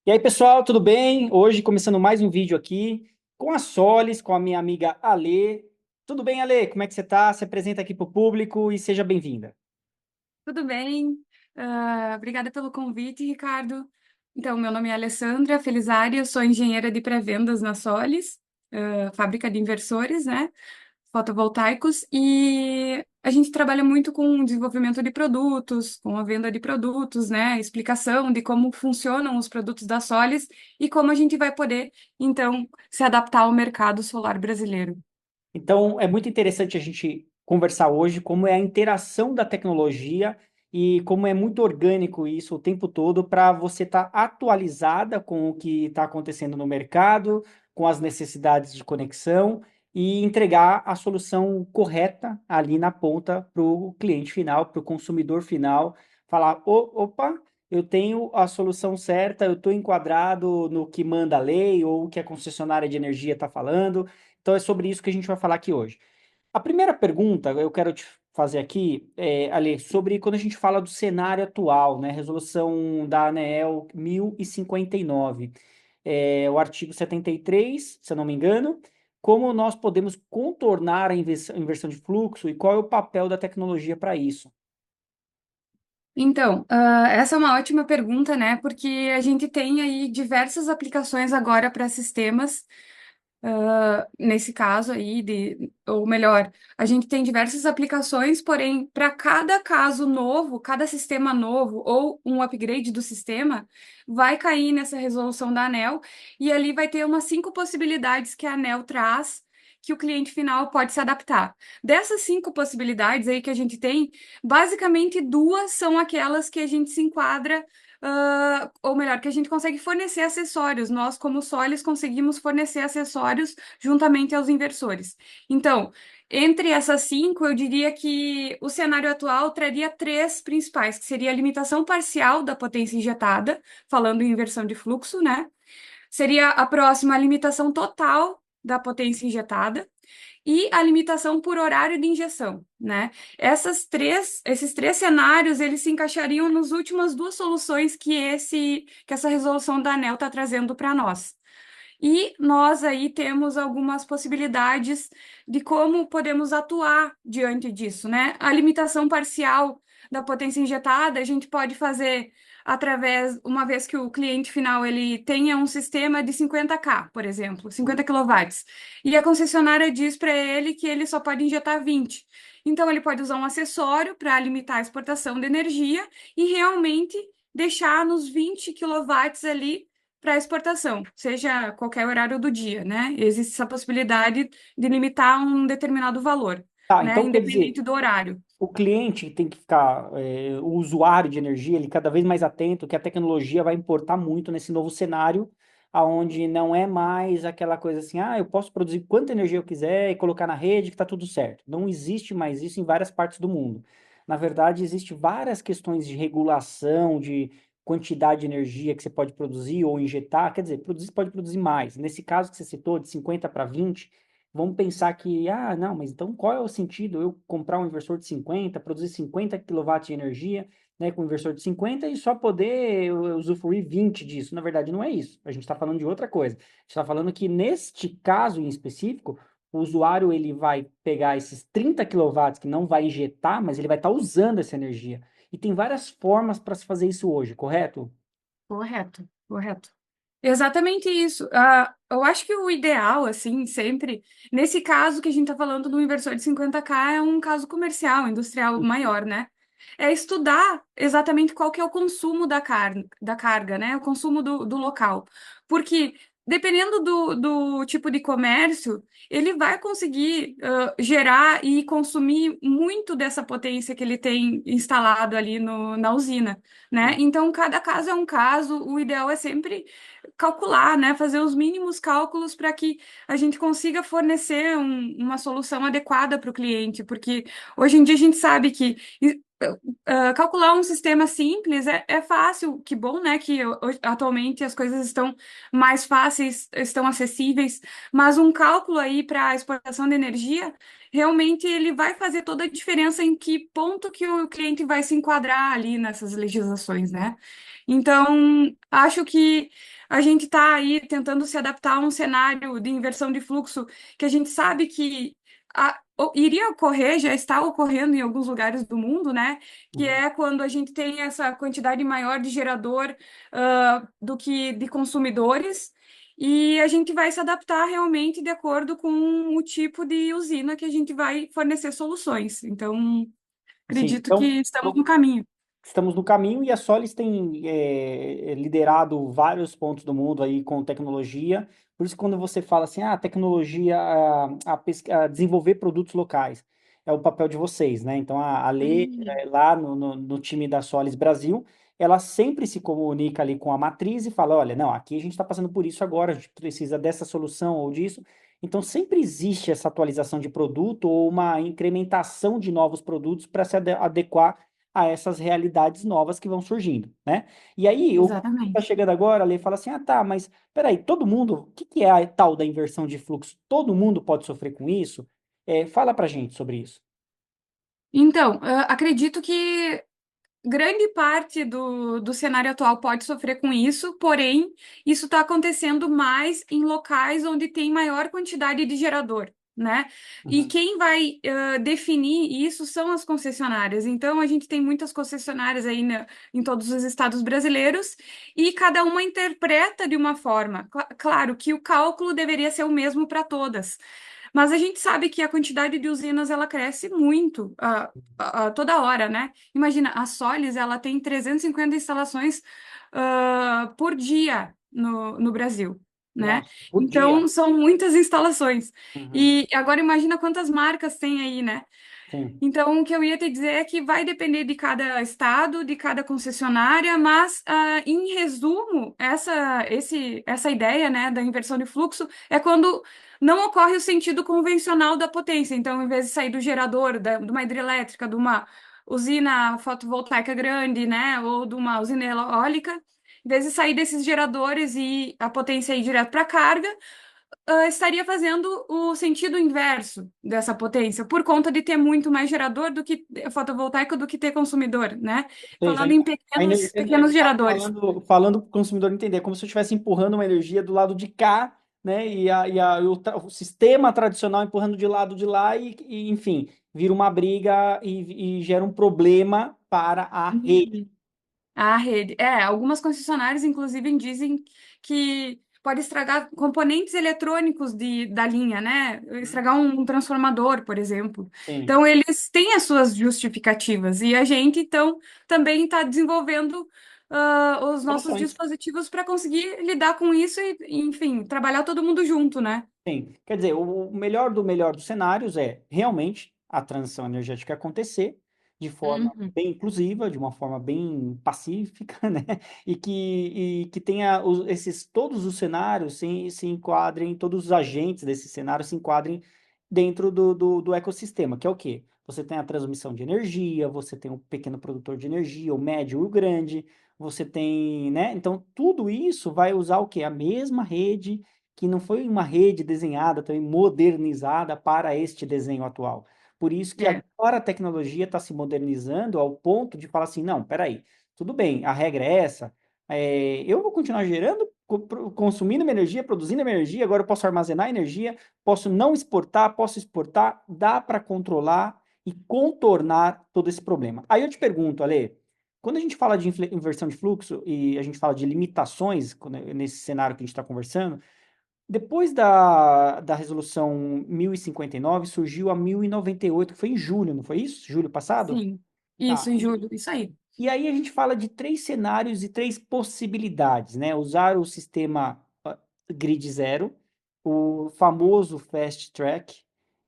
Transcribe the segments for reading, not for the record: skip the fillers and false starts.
E aí, pessoal, tudo bem? Hoje começando mais um vídeo aqui com a Solis, com a minha amiga Ale. Tudo bem, Ale? Como é que você tá? Se apresenta aqui para o público e seja bem-vinda. Tudo bem? Obrigada pelo convite, Ricardo. Então, meu nome é Alessandra Felizari, eu sou engenheira de pré-vendas na Solis, fábrica de inversores, né, fotovoltaicos, e a gente trabalha muito com o desenvolvimento de produtos, com a venda de produtos, né, explicação de como funcionam os produtos da Solis e como a gente vai poder, então, se adaptar ao mercado solar brasileiro. Então, é muito interessante a gente conversar hoje como é a interação da tecnologia e como é muito orgânico isso o tempo todo para você estar atualizada com o que está acontecendo no mercado, com as necessidades de conexão e entregar a solução correta ali na ponta para o cliente final, para o consumidor final, falar: Opa, eu tenho a solução certa, eu estou enquadrado no que manda a lei ou o que a concessionária de energia está falando. Então é sobre isso que a gente vai falar aqui hoje. A primeira pergunta eu quero te fazer aqui, Ale, sobre quando a gente fala do cenário atual, né? Resolução da ANEEL 1059, o artigo 73, se eu não me engano, como nós podemos contornar a inversão de fluxo e qual é o papel da tecnologia para isso? Então, essa é uma ótima pergunta, né? Porque a gente tem aí diversas aplicações agora para sistemas, nesse caso aí, ou melhor, a gente tem diversas aplicações, porém, para cada caso novo, cada sistema novo ou um upgrade do sistema, vai cair nessa resolução da ANEEL e ali vai ter umas 5 possibilidades que a ANEEL traz. Que o cliente final pode se adaptar. Dessas 5 possibilidades aí que a gente tem, basicamente, duas são aquelas que a gente se enquadra, ou melhor, que a gente consegue fornecer acessórios. Nós, como Solis, conseguimos fornecer acessórios juntamente aos inversores. Então, entre essas 5, eu diria que o cenário atual traria três principais, que seria a limitação parcial da potência injetada, falando em inversão de fluxo, né? Seria a próxima a limitação total da potência injetada e a limitação por horário de injeção, né? Esses três cenários, eles se encaixariam nas últimas duas soluções que essa resolução da ANEEL está trazendo para nós. E nós aí temos algumas possibilidades de como podemos atuar diante disso, né? A limitação parcial da potência injetada, a gente pode fazer através, uma vez que o cliente final ele tenha um sistema de 50 kW, por exemplo, 50 quilowatts, e a concessionária diz para ele que ele só pode injetar 20. Então ele pode usar um acessório para limitar a exportação de energia e realmente deixar nos 20 quilowatts ali para exportação, seja qualquer horário do dia, né? Existe essa possibilidade de limitar um determinado valor, Tá, né? então quer dizer, Independente do horário. o cliente tem que ficar, o usuário de energia, ele cada vez mais atento que a tecnologia vai importar muito nesse novo cenário, aonde não é mais aquela coisa assim, eu posso produzir quanta energia eu quiser e colocar na rede que está tudo certo. Não existe mais isso em várias partes do mundo. Na verdade, existe várias questões de regulação, de quantidade de energia que você pode produzir ou injetar, quer dizer, produzir pode produzir mais. Nesse caso que você citou, de 50 para 20, vamos pensar que, não, mas então qual é o sentido eu comprar um inversor de 50, produzir 50 quilowatts de energia, né, com um inversor de 50 e só poder usufruir 20 disso? Na verdade, não é isso. A gente está falando de outra coisa. A gente está falando que neste caso em específico, o usuário ele vai pegar esses 30 quilowatts que não vai injetar, mas ele vai estar usando essa energia. E tem várias formas para se fazer isso hoje, correto? Correto, correto. Exatamente isso. Eu acho que o ideal, assim, sempre, nesse caso que a gente está falando do inversor de 50 kW, é um caso comercial, industrial maior, né? É estudar exatamente qual que é o consumo da carga, né? O consumo do local. Porque, dependendo do tipo de comércio, ele vai conseguir gerar e consumir muito dessa potência que ele tem instalado ali na usina, né? Então, cada caso é um caso, o ideal é sempre calcular, né? Fazer os mínimos cálculos para que a gente consiga fornecer uma solução adequada para o cliente, porque hoje em dia a gente sabe que calcular um sistema simples é fácil, que bom, né? Que atualmente as coisas estão mais fáceis, estão acessíveis, mas um cálculo aí para a exportação de energia, realmente ele vai fazer toda a diferença em que ponto que o cliente vai se enquadrar ali nessas legislações, né? Então, acho que a gente está aí tentando se adaptar a um cenário de inversão de fluxo que a gente sabe que iria ocorrer, já está ocorrendo em alguns lugares do mundo, né? Que Uhum. é quando a gente tem essa quantidade maior de gerador, do que de consumidores, e a gente vai se adaptar realmente de acordo com o tipo de usina que a gente vai fornecer soluções. Então, Sim, acredito que estamos no caminho. estamos no caminho e a Solis tem liderado vários pontos do mundo aí com tecnologia. Por isso, quando você fala assim, tecnologia, a desenvolver produtos locais, é o papel de vocês, né? Então, a Lê, Sim, lá no time da Solis Brasil, ela sempre se comunica ali com a matriz e fala, olha, não, aqui a gente está passando por isso agora, a gente precisa dessa solução ou disso. Então, sempre existe essa atualização de produto ou uma incrementação de novos produtos para se adequar a essas realidades novas que vão surgindo, né? E aí, o que está exatamente. chegando agora, ele fala assim, tá, mas peraí, todo mundo, o que que é a tal da inversão de fluxo? Todo mundo pode sofrer com isso? Fala pra gente sobre isso. Então, acredito que grande parte do cenário atual pode sofrer com isso, porém, isso está acontecendo mais em locais onde tem maior quantidade de gerador, né? E Uhum. quem vai definir isso são as concessionárias. Então, a gente tem muitas concessionárias aí em todos os estados brasileiros e cada uma interpreta de uma forma. Claro que o cálculo deveria ser o mesmo para todas. Mas a gente sabe que a quantidade de usinas ela cresce muito toda hora, né? Imagina, a Solis ela tem 350 instalações por dia no Brasil, né? Nossa, por dia. Então são muitas instalações. Uhum. E agora imagina quantas marcas tem aí, né? Sim, Então, o que eu ia te dizer é que vai depender de cada estado, de cada concessionária, mas, em resumo, essa ideia, né, da inversão de fluxo é quando não ocorre o sentido convencional da potência. Então, em vez de sair do gerador, de uma hidrelétrica, de uma usina fotovoltaica grande, né, ou de uma usina eólica, em vez de sair desses geradores e a potência ir direto para a carga, estaria fazendo o sentido inverso dessa potência, por conta de ter muito mais gerador do que fotovoltaico do que ter consumidor, né? ou seja, Falando em a pequenos, energia, pequenos geradores. falando para o consumidor entender, é como se eu estivesse empurrando uma energia do lado de cá, né? O sistema tradicional empurrando de lado de lá enfim, vira uma briga e gera um problema para a rede. Uhum. A rede. Algumas concessionárias, inclusive, dizem que pode estragar componentes eletrônicos da linha, né? Estragar um transformador, por exemplo. Sim, Então, eles têm as suas justificativas. E a gente, então, também está desenvolvendo, os nossos soluções. dispositivos para conseguir lidar com isso enfim, trabalhar todo mundo junto, né? Sim, quer dizer, o melhor dos cenários é realmente a transição energética acontecer de forma Uhum. bem inclusiva, de uma forma bem pacífica, né? E que tenha todos os cenários se enquadrem, todos os agentes desse cenário se enquadrem dentro do ecossistema, que é o quê? Você tem a transmissão de energia, você tem o pequeno produtor de energia, o médio e o grande, você tem, né? Então, tudo isso vai usar o quê? A mesma rede que não foi uma rede desenhada, também modernizada para este desenho atual. Por isso que É. agora a tecnologia está se modernizando ao ponto de falar assim, não, peraí, tudo bem, a regra é essa, eu vou continuar gerando, consumindo minha energia, produzindo minha energia, agora eu posso armazenar energia, posso não exportar, posso exportar, dá para controlar e contornar todo esse problema. Aí eu te pergunto, Ale, quando a gente fala de inversão de fluxo e a gente fala de limitações, nesse cenário que a gente está conversando, depois da resolução 1059, surgiu a 1098, que foi em julho, não foi isso? Julho passado? Sim. Tá. Isso, em E, julho. Isso aí. e aí a gente fala de três cenários e três possibilidades, né? Usar o sistema grid zero, o famoso fast track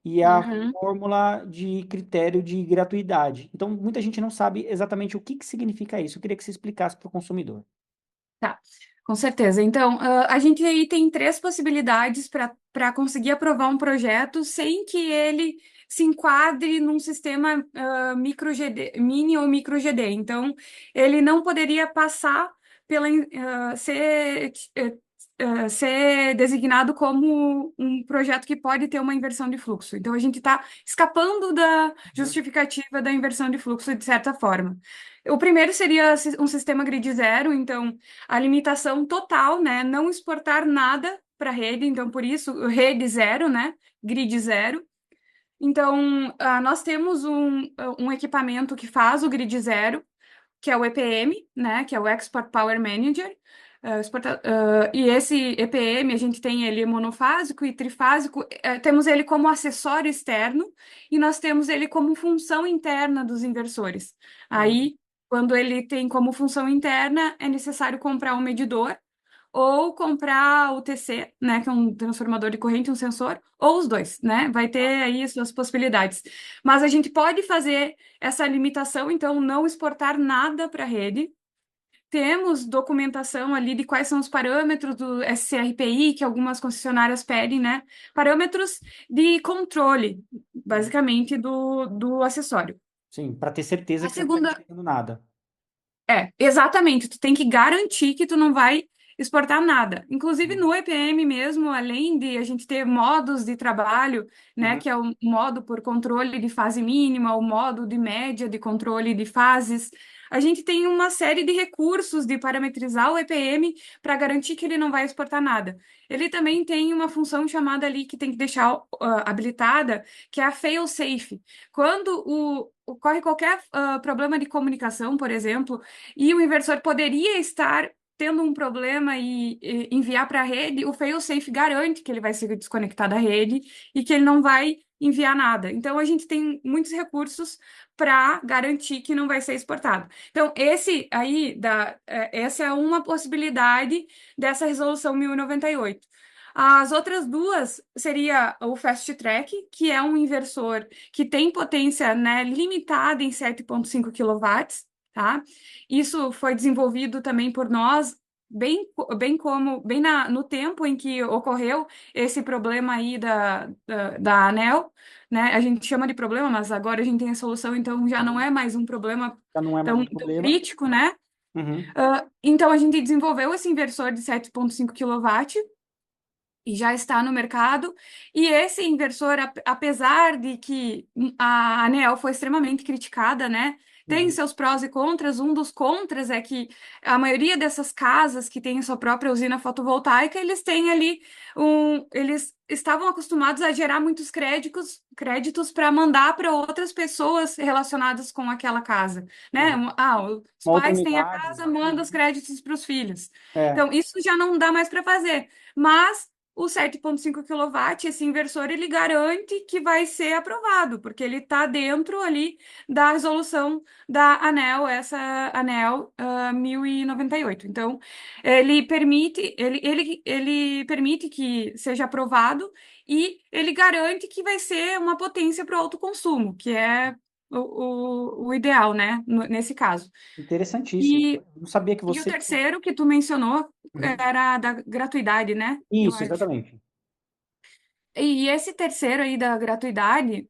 e a Uhum. fórmula de critério de gratuidade. Então, muita gente não sabe exatamente o que que significa isso. Eu queria que você explicasse para o consumidor. Tá, com certeza. Então, a gente aí tem três possibilidades para conseguir aprovar um projeto sem que ele se enquadre num sistema micro GD, mini ou micro GD. Então, ele não poderia passar ser designado como um projeto que pode ter uma inversão de fluxo. Então, a gente está escapando da Uhum. justificativa da inversão de fluxo de certa forma. O primeiro seria um sistema grid zero, então a limitação total, né? Não exportar nada para a rede, então por isso rede zero, né? Grid zero. Então, nós temos um equipamento que faz o grid zero, que é o EPM, né? Que é o Export Power Manager. E esse EPM, a gente tem ele monofásico e trifásico, temos ele como acessório externo e nós temos ele como função interna dos inversores. Uhum. Aí, quando ele tem como função interna, é necessário comprar um medidor ou comprar o TC, né, que é um transformador de corrente, um sensor, ou os dois, né? Vai ter aí as suas possibilidades. Mas a gente pode fazer essa limitação, então não exportar nada para a rede. Temos documentação ali de quais são os parâmetros do SCRPI, que algumas concessionárias pedem, né? Parâmetros de controle, Uhum. basicamente, do acessório. Sim, para ter certeza A que você não está segunda entregando nada. exatamente. Tu tem que garantir que tu não vai exportar nada. Inclusive Uhum. no EPM mesmo, além de a gente ter modos de trabalho, né, Uhum. que é o modo por controle de fase mínima, o modo de média de controle de fases, a gente tem uma série de recursos de parametrizar o EPM para garantir que ele não vai exportar nada. Ele também tem uma função chamada ali que tem que deixar habilitada, que é a fail safe. Quando ocorre qualquer problema de comunicação, por exemplo, e o inversor poderia estar tendo um problema e enviar para a rede, o fail-safe garante que ele vai se desconectar da rede e que ele não vai enviar nada. Então, a gente tem muitos recursos para garantir que não vai ser exportado. Então, essa é uma possibilidade dessa resolução 1098. As outras duas seria o Fast Track, que é um inversor que tem potência, né, limitada em 7,5 quilowatts, tá? Isso foi desenvolvido também por nós, no tempo em que ocorreu esse problema aí da ANEEL, né? A gente chama de problema, mas agora a gente tem a solução, então já não Uhum. é mais um problema Já não é mais um tão problema. crítico, né? Uhum. Então a gente desenvolveu esse inversor de 7,5 kW e já está no mercado. E esse inversor, apesar de que a ANEEL foi extremamente criticada, né? Tem Uhum. seus prós e contras. Um dos contras é que a maioria dessas casas que têm sua própria usina fotovoltaica, eles têm ali eles estavam acostumados a gerar muitos créditos para mandar para outras pessoas relacionadas com aquela casa, né? Uhum. Os Uma outra pais têm a unidade. casa, mandam os Uhum. créditos para os filhos. É, Então, isso já não dá mais para fazer. Mas o 7,5 kW, esse inversor, ele garante que vai ser aprovado, porque ele está dentro ali da resolução da ANEEL, essa ANEEL 1098. Então, ele permite que seja aprovado e ele garante que vai ser uma potência para o autoconsumo, que é o ideal, né, nesse caso. interessantíssimo. E, Eu não sabia que e o você tinha. terceiro que tu mencionou Uhum. era da gratuidade, né? Eu Isso, acho. exatamente. E esse terceiro aí da gratuidade,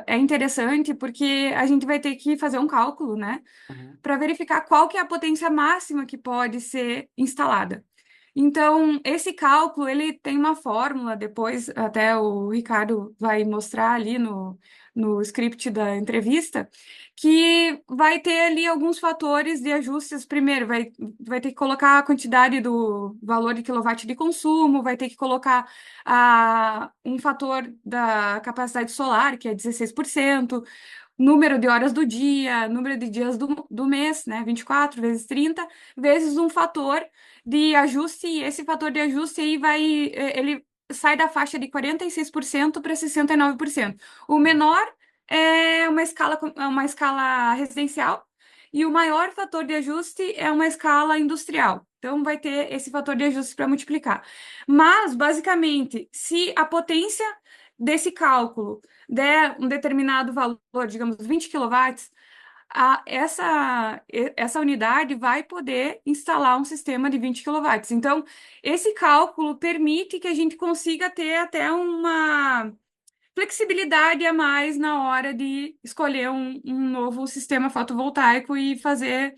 é interessante porque a gente vai ter que fazer um cálculo, né, Uhum. para verificar qual que é a potência máxima que pode ser instalada. Então, esse cálculo, ele tem uma fórmula, depois até o Ricardo vai mostrar ali no script da entrevista, que vai ter ali alguns fatores de ajustes. Primeiro, vai ter que colocar a quantidade do valor de quilowatt de consumo, vai ter que colocar um fator da capacidade solar, que é 16%, número de horas do dia, número de dias do mês, né? 24 vezes 30, vezes um fator de ajuste, e esse fator de ajuste aí ele sai da faixa de 46% para 69%. O menor é uma escala residencial, e o maior fator de ajuste é uma escala industrial. Então, vai ter esse fator de ajuste para multiplicar. Mas, basicamente, se a potência desse cálculo der um determinado valor, digamos 20 quilowatts, essa unidade vai poder instalar um sistema de 20 quilowatts. Então, esse cálculo permite que a gente consiga ter até uma flexibilidade a mais na hora de escolher um novo sistema fotovoltaico e fazer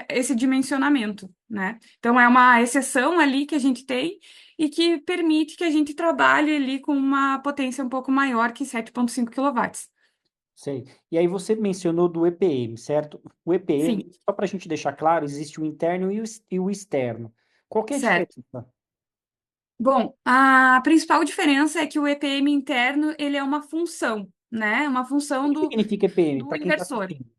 esse dimensionamento, né? Então, é uma exceção ali que a gente tem e que permite que a gente trabalhe ali com uma potência um pouco maior que 7,5 quilowatts. Sei. E aí você mencionou do EPM, certo? O Sim, EPM, só para a gente deixar claro, existe o interno e o externo. Qual que é a certo. diferença? Bom, a principal diferença é que o EPM interno, ele é uma função, né? Uma O função que significa EPM, do para quem está inversor. assistindo?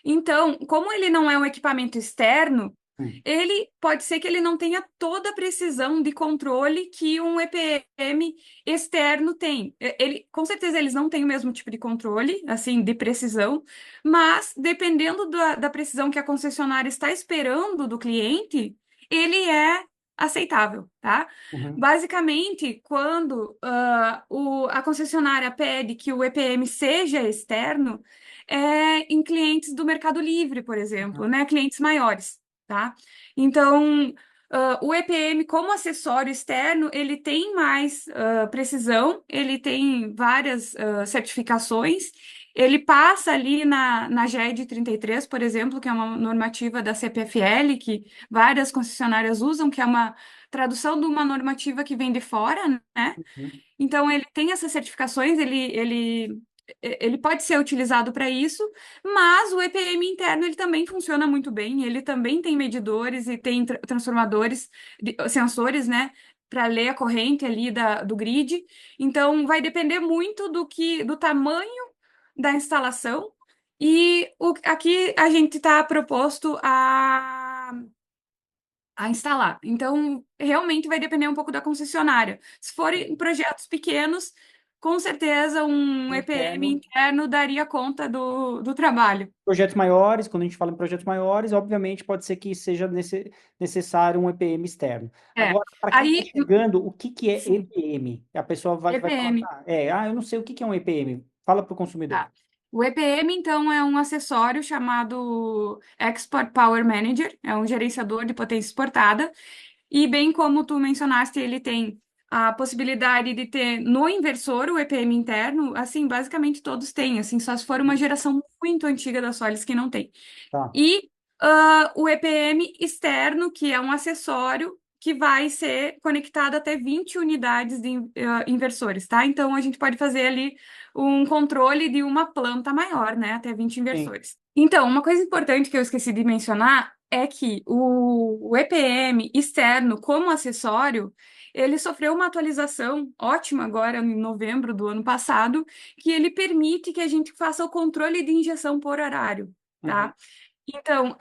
Então, como ele não é um equipamento externo, Hum, ele pode ser que ele não tenha toda a precisão de controle que um EPM externo tem. Ele, com certeza, eles não têm o mesmo tipo de controle, assim, de precisão, mas dependendo da precisão que a concessionária está esperando do cliente, ele é aceitável, tá? uhum, Basicamente, quando a concessionária pede que o EPM seja externo, em clientes do Mercado Livre, por exemplo, uhum, né? Clientes maiores, tá? Então, o EPM, como acessório externo, ele tem mais precisão, ele tem várias certificações, ele passa ali na GED 33, por exemplo, que é uma normativa da CPFL, que várias concessionárias usam, que é uma tradução de uma normativa que vem de fora, né? uhum. Então, ele tem essas certificações, ele pode ser utilizado para isso, mas o EPM interno ele também funciona muito bem, ele também tem medidores e tem transformadores, sensores, né, para ler a corrente ali do grid. Então, vai depender muito do tamanho da instalação. E aqui a gente está proposto a instalar. Então, realmente vai depender um pouco da concessionária. Se forem projetos pequenos, com certeza um O EPM interno. interno daria conta do trabalho. Projetos maiores, quando a gente fala em projetos maiores, obviamente pode ser que seja necessário um EPM externo. É. Agora, para quem está Aí, chegando, o que que é sim, EPM? A pessoa vai falar, EPM. eu não sei o que que é um EPM. Fala para o consumidor. Tá. O EPM, então, é um acessório chamado Export Power Manager, é um gerenciador de potência exportada. E bem como tu mencionaste, ele tem a possibilidade de ter no inversor o EPM interno, assim, basicamente todos têm, assim, só se for uma Uhum. geração muito antiga da Solis que não tem. Tá. E o EPM externo, que é um acessório que vai ser conectado até 20 unidades de inversores, tá? Então a gente pode fazer ali um controle de uma planta maior, né? Até 20 Sim. inversores. Então, uma coisa importante que eu esqueci de mencionar é que o EPM externo, como acessório, ele sofreu uma atualização ótima agora em novembro do ano passado, que ele permite que a gente faça o controle de injeção por horário. Uhum. Tá? Então,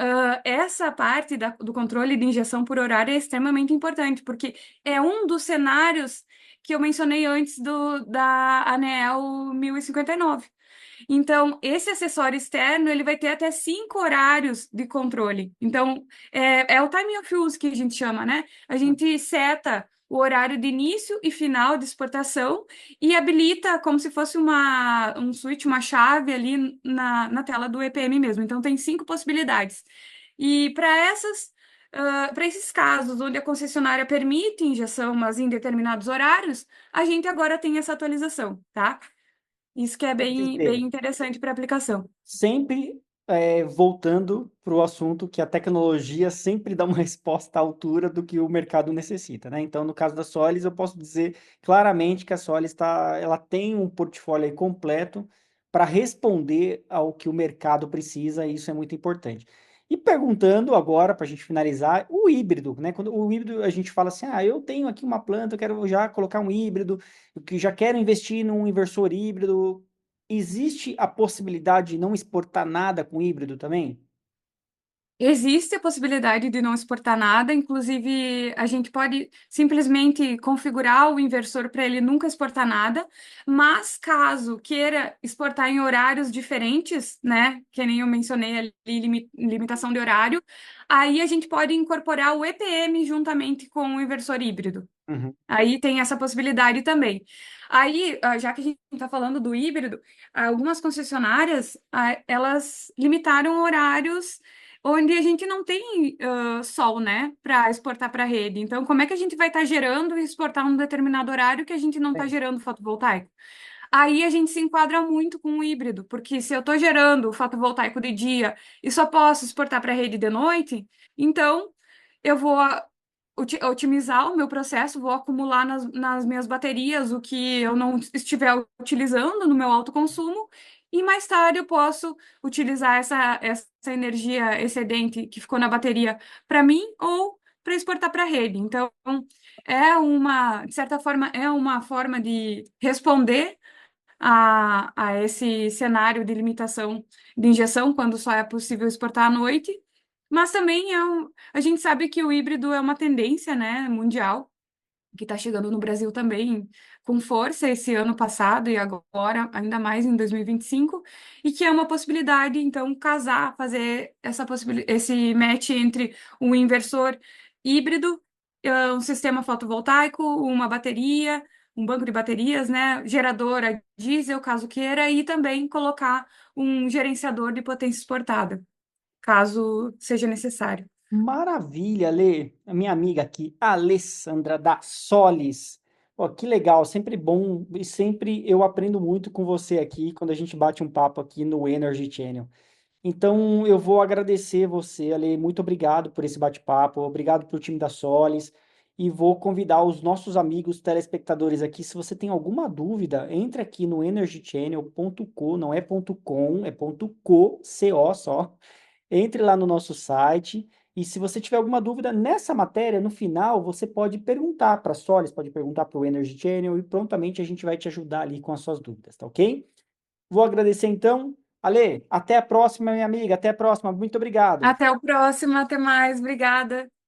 essa parte do controle de injeção por horário é extremamente importante, porque é um dos cenários que eu mencionei antes da ANEEL 1059. Então, esse acessório externo, ele vai ter até 5 horários de controle. Então, é o timing of use que a gente chama, né? A gente seta o horário de início e final de exportação e habilita como se fosse um switch, uma chave ali na tela do EPM mesmo. Então, tem 5 possibilidades. E para esses casos onde a concessionária permite injeção, mas em determinados horários, a gente agora tem essa atualização, tá? Isso que é Quer bem dizer, interessante para aplicação. sempre voltando para o assunto que a tecnologia sempre dá uma resposta à altura do que o mercado necessita, né? Então, no caso da Solis, eu posso dizer claramente que a Solis ela tem um portfólio aí completo para responder ao que o mercado precisa, e isso é muito importante. E perguntando agora, para a gente finalizar, o híbrido, né? Quando o híbrido a gente fala assim, eu tenho aqui uma planta, eu quero já colocar um híbrido, que já quero investir num inversor híbrido. Existe a possibilidade de não exportar nada com híbrido também? Existe a possibilidade de não exportar nada, inclusive a gente pode simplesmente configurar o inversor para ele nunca exportar nada, mas caso queira exportar em horários diferentes, né, que nem eu mencionei ali, limitação de horário, aí a gente pode incorporar o EPM juntamente com o inversor híbrido. Uhum. Aí tem essa possibilidade também. Aí, já que a gente está falando do híbrido, algumas concessionárias, elas limitaram horários onde a gente não tem sol, né, para exportar para a rede. Então, como é que a gente vai estar gerando e exportar num determinado horário que a gente não está Sim. gerando fotovoltaico? Aí a gente se enquadra muito com o híbrido, porque se eu estou gerando fotovoltaico de dia e só posso exportar para a rede de noite, então eu vou otimizar o meu processo, vou acumular nas minhas baterias o que eu não estiver utilizando no meu autoconsumo, e mais tarde eu posso utilizar essa energia excedente que ficou na bateria para mim ou para exportar para a rede. Então, de certa forma, é uma forma de responder a esse cenário de limitação de injeção, quando só é possível exportar à noite. Mas também a gente sabe que o híbrido é uma tendência, né, mundial, que está chegando no Brasil também com força esse ano passado e agora, ainda mais em 2025, e que é uma possibilidade, então, casar, fazer esse match entre um inversor híbrido, um sistema fotovoltaico, uma bateria, um banco de baterias, né, geradora diesel, caso queira, e também colocar um gerenciador de potência exportada, caso seja necessário. Maravilha, Lê. A minha amiga aqui, Alessandra da Solis. Pô, que legal, sempre bom e sempre eu aprendo muito com você aqui quando a gente bate um papo aqui no Energy Channel. Então, eu vou agradecer você, Ale, muito obrigado por esse bate-papo, obrigado pro time da Solis, e vou convidar os nossos amigos telespectadores aqui, se você tem alguma dúvida, entre aqui no energychannel.co, não é ponto .com, é ponto .co, CO só, entre lá no nosso site, e se você tiver alguma dúvida nessa matéria, no final, você pode perguntar para a Solis, pode perguntar para o Energy Channel, e prontamente a gente vai te ajudar ali com as suas dúvidas, tá ok? Vou agradecer então. Ale, até a próxima, minha amiga. Até a próxima. Muito obrigado. Até o próximo, até mais, obrigada.